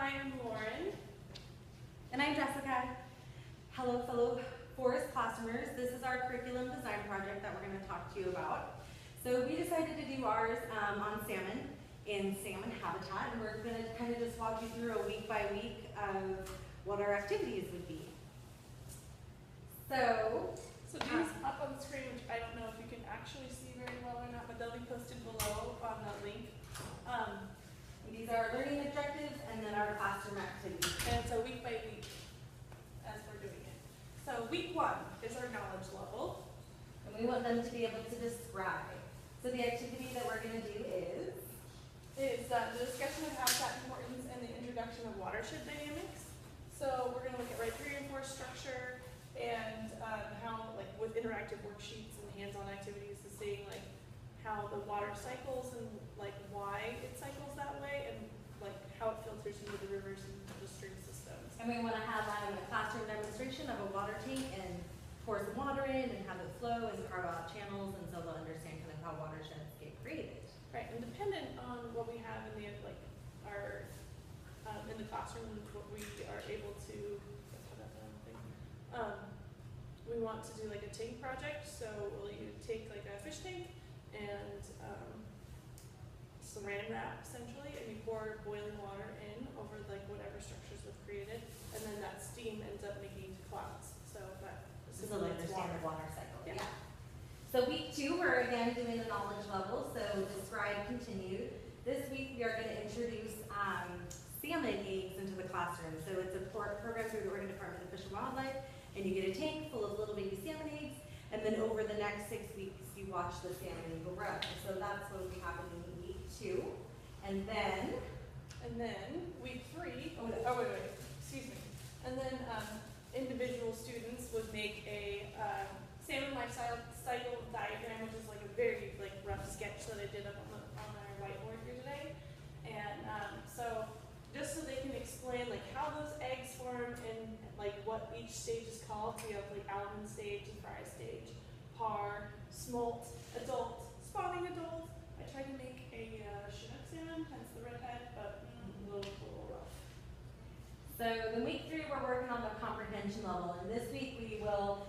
Hi, I'm Lauren. And I'm Jessica. Hello, fellow Forest classroomers. This is our curriculum design project that we're going to talk to you about. So we decided to do ours on salmon in salmon habitat, and we're going to kind of just walk you through a week by week of what our activities would be. So These up on the screen, which I don't know if you can actually see very well or not, but they'll be posted below on the link. These are our learning objectives and then our classroom activities. And so week by week as we're doing it. So week 1 is our knowledge level. And we want them to be able to describe. So the activity that we're going to do is The discussion of habitat importance and the introduction of watershed dynamics. So we're going to look at riparian forest structure and how, like, with interactive worksheets and hands-on activities, to seeing like how the water cycles and like why it cycles that way, and like how it filters into the rivers and the stream systems. And we want to have a classroom demonstration of a water tank and pour some water in and have it flow and carve out channels, and so they'll understand kind of how watersheds get created. Right, and dependent on what we have in the our in the classroom, what we are able to we want to do like a tank project. So we'll take like a fish tank and saran wrap essentially, and you pour boiling water in over like whatever structures we've created, and then that steam ends up making clouds. So that So they understand the water cycle. Yeah. So week 2, we're again doing the knowledge level. So describe continued. This week we are going to introduce salmon eggs into the classroom. So it's a program through the Oregon Department of Fish and Wildlife, and you get a tank full of little baby salmon eggs, and then over the next 6 weeks you watch the salmon grow. So that's what will be happening in week 2. And then week 3, excuse me. And then individual students would make a salmon life cycle diagram, which is like a very like rough sketch that I did up on our whiteboard here today. And so just so they can explain like how those eggs form and like what each stage is called. So you have like almond stage and fry stage, par, smolt, adult, spawning adult. I tried to make a Chinook salmon, hence the red head, but a little rough. So in week 3, we're working on the comprehension level, and this week we will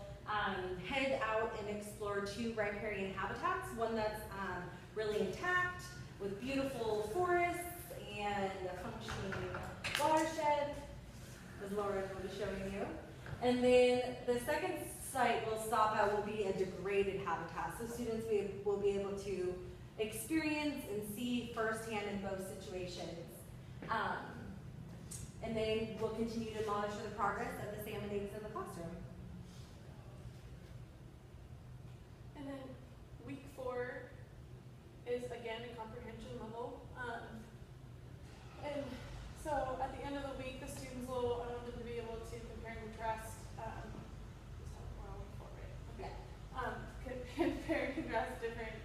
head out and explore 2 riparian habitats. One that's really intact with beautiful forests and a functioning watershed, as Laura will be showing you. And then the second site we'll stop at will be a degraded habitat. So students will be able to experience and see firsthand in both situations. And then we'll continue to monitor the progress of the salmon eggs in the classroom. And then week 4 is again a comprehension level. And so at the end of the week, the students will, I want them to be able to compare and contrast, compare and contrast different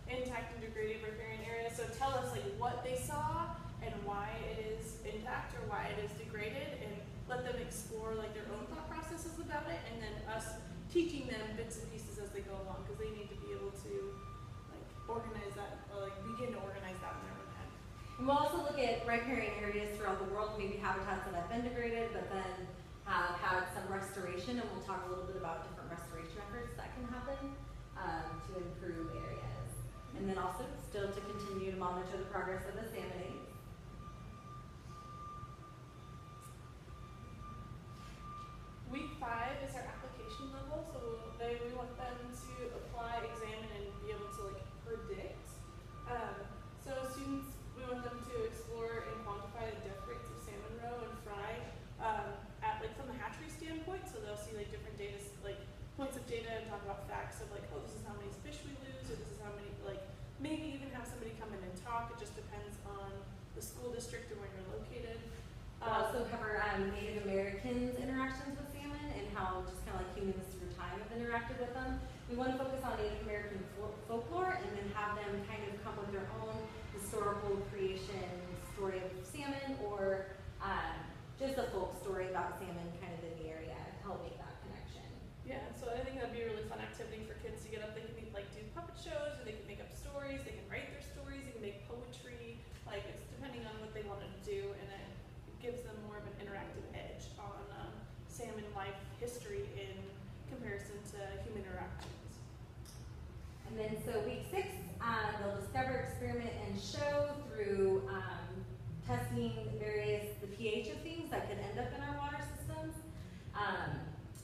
intact and degraded riparian areas. So tell us like what they saw and why it is intact or why it is degraded, and let them explore like their own thought processes about it, and then us teaching them bits and pieces as they go along, because they need to be able to like organize that, or like begin to organize that in their own head. And we'll also look at riparian areas throughout the world, maybe habitats that have been degraded but then have had some restoration, and we'll talk a little bit about different restoration efforts that can happen to improve areas. And then also still to continue to monitor the progress of the salmon eggs. Week 5 is our application level, so we want them to apply, examine, and be able to like predict. So students, we want them to explore and quantify the death rates of salmon roe and fry at like from the hatchery standpoint. So they'll see like different data, like points of data, and talk about facts of like, oh, this is how many fish we lose, or this is how many, like maybe even have somebody come in and talk. It just depends on the school district and where you're located. We'll also cover Native Americans' interactions with salmon and how just kind of like humans through time have interacted with them. We want to focus on Native American folklore and then have them kind of come with their own historical creation story of salmon, or just a folk story about salmon kind of in the area and help make that connection. Yeah, so I think that'd be a really fun activity for kids to get up. They can like do puppet shows, or they can make up stories, they can write their stories, they can make poetry. Like it's depending on what they wanted to do, and then so week 6, they'll discover, experiment, and show through testing the pH of things that could end up in our water systems.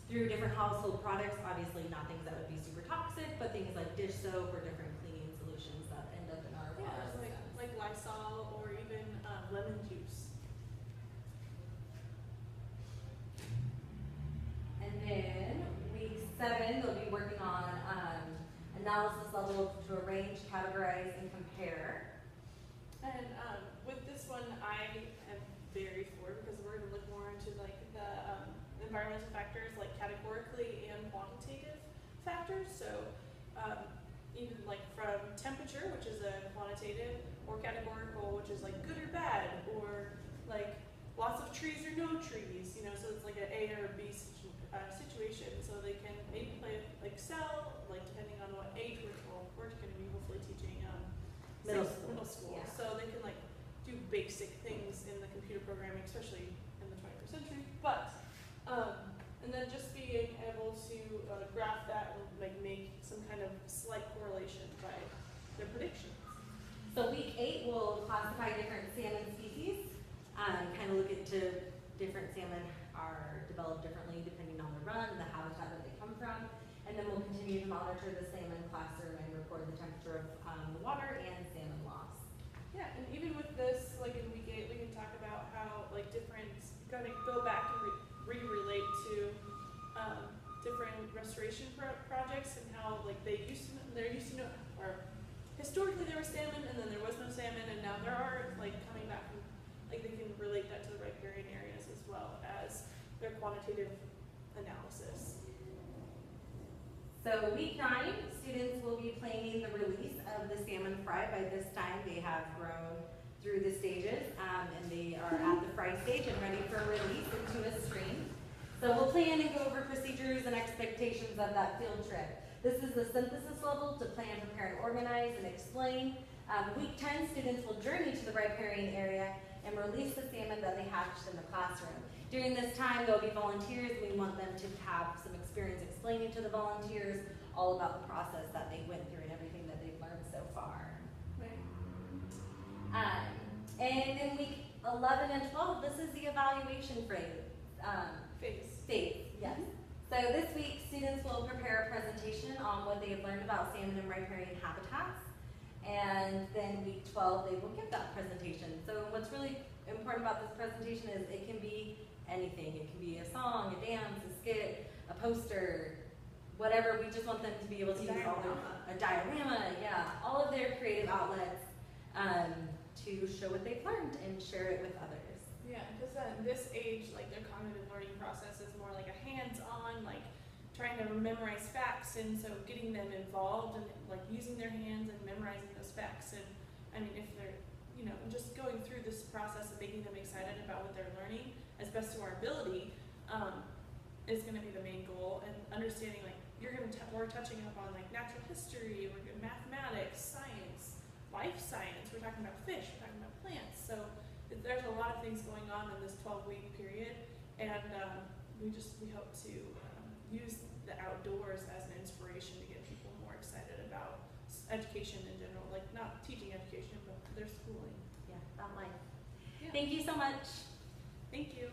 Through different household products, obviously not things that would be super toxic, but things like dish soap or different cleaning solutions that end up in our water systems. like Lysol or even lemon juice. And then week 7, they'll be working on analysis level to arrange, categorize, and compare. And with this one, I am very for, because we're going to look more into like the environmental factors, like categorically and quantitative factors. So even like from temperature, which is a quantitative, or categorical, which is like good or bad, or like lots of trees or no trees, you know, so it's like an A or a B situation. So they can maybe play Excel, like depending on what age we're going to be hopefully teaching middle school. Yeah. So they can like do basic things in the computer programming, especially in the 21st century. But and then just being able to graph that and like make some kind of slight correlation by their predictions. So week 8 will classify different salmon species, kind of look into different salmon are developed differently depending on the run, the habitat that they come from, and then we'll continue to monitor the salmon classroom and record the temperature of the water and salmon loss. Yeah, and even with this, like in week 8, we can talk about how like different, kind of go back and relate to different restoration projects and how like they're used to know, or historically there was salmon and then there was no salmon and now there are, like coming back and like they can relate that to the riparian areas as well as their quantitative analysis. So week 9, students will be planning the release of the salmon fry. By this time they have grown through the stages and they are at the fry stage and ready for release into a stream. So we'll plan and go over procedures and expectations of that field trip. This is the synthesis level to plan, prepare, and organize and explain. Week 10, students will journey to the riparian area and release the salmon that they hatched in the classroom. During this time, there'll be volunteers. We want them to have some experience explaining to the volunteers all about the process that they went through and everything that they've learned so far. Right. And in week 11 and 12, this is the evaluation phase. Phase, yes. So this week, students will prepare a presentation on what they have learned about salmon and riparian habitats. And then week 12, they will give that presentation. So what's really important about this presentation is it can be anything. It can be a song, a dance, a skit, a poster, whatever. We just want them to be able to use a diorama, yeah, all of their creative outlets to show what they've learned and share it with others. Yeah, because at this age, like their cognitive learning process is more like a hands-on, like trying to memorize facts, and so getting them involved and like using their hands and memorizing those facts. And I mean, if they're, you know, just going through this process of making them excited about what they're learning as best to our ability is going to be the main goal. And understanding like we're touching up on like natural history, we're doing mathematics, science, life science. We're talking about fish, we're talking about plants. So there's a lot of things going on in this 12-week period, and we hope to use the outdoors as an inspiration to get people more excited about education in general, like not teaching education, but their schooling. Yeah, about life. Yeah. Thank you so much. Thank you.